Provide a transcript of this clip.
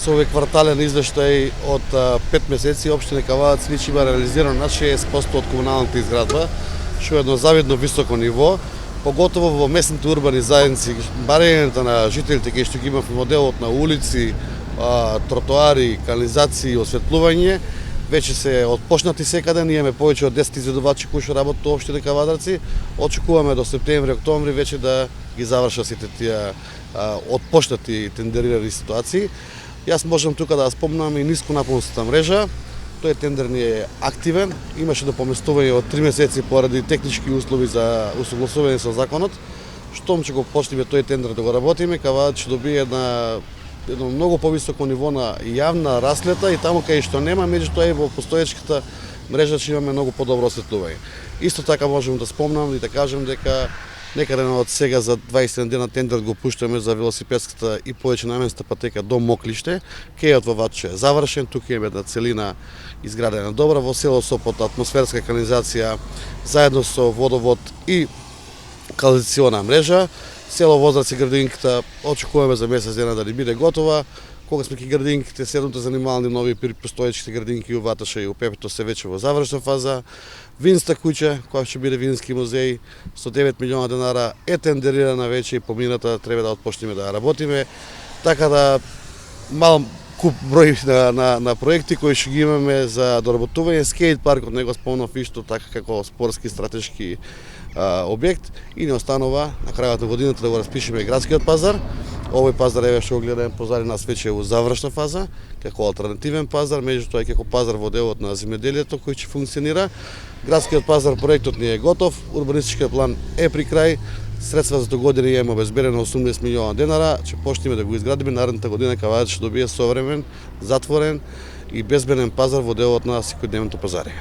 Со овој квартален извештај од 5 месеци општина Кавадац веќе има реализирано над 60% од комуналната изградба, што е едно завидно високо ниво, поготово во местните урбани заедници, барењето на жителите кај што ги имавме моделот на улици, тротоари, канализации, осветлување, веќе се отпочнати секаде. Ние имаме повеќе од 10 изведувачи кои што работат во општина Кавадарци. Очекуваме до септември, октомври веќе да ги завршат сите тие отпочнати тендерирани ситуации. Јас можам тука да спомнам и нисконапонската мрежа. Тој тендер не е активен, имаше допоместување од 3 месеци поради технички услови за усогласување со законот. Штом ќе го почнеме тој тендер да го работиме, Кавадац ќе добие едно многу повисоко ниво на јавна расвета и таму кај што нема, меѓутоа и во постоечката мрежа ќе имаме многу подобро осветлување. Исто така можам да спомнам и да кажам дека некаде од сега за 27 дена тендер го пуштаме за велосипедската и повеќе наменска патека до Моклиште. Кејот во Ваче е завршен, тука имаме една целина изградена добра, во село Сопот атмосферска канализација заедно со водовод и канализациона мрежа. Село Возрац и градинката очекуваме за месец дена да ни биде готова. Кога сме ки градинките, 7 занимални нови постоечките градинки у Ваташа и у Пепето се веќе во завршна фаза. Винста куќа, која ќе биде вински музеј, со 9 милиона денара е тендерирана веќе и помината, треба да отпочнеме да работиме. Така да мал куп број на проекти кои што ги имаме за доработување. Скејт паркот него спомнав исто така како спортски стратешки објект и не останува на крајот на годината да го распишеме градскиот пазар. Овој пазар еве што го гледаме позади нас веќе е во завршна фаза, како алтернативен пазар, меѓутоа и како пазар во делот на земјоделието кој ќе функционира. Градскиот пазар проектот ни е готов, урбанистичкиот план е при крај. Средства за догодина имаме обезбедено 80 милиона денара, ќе почнеме да го изградиме наредната година. Кавадац ќе добие современ, затворен и безбеден пазар во делот на секојдневното пазари.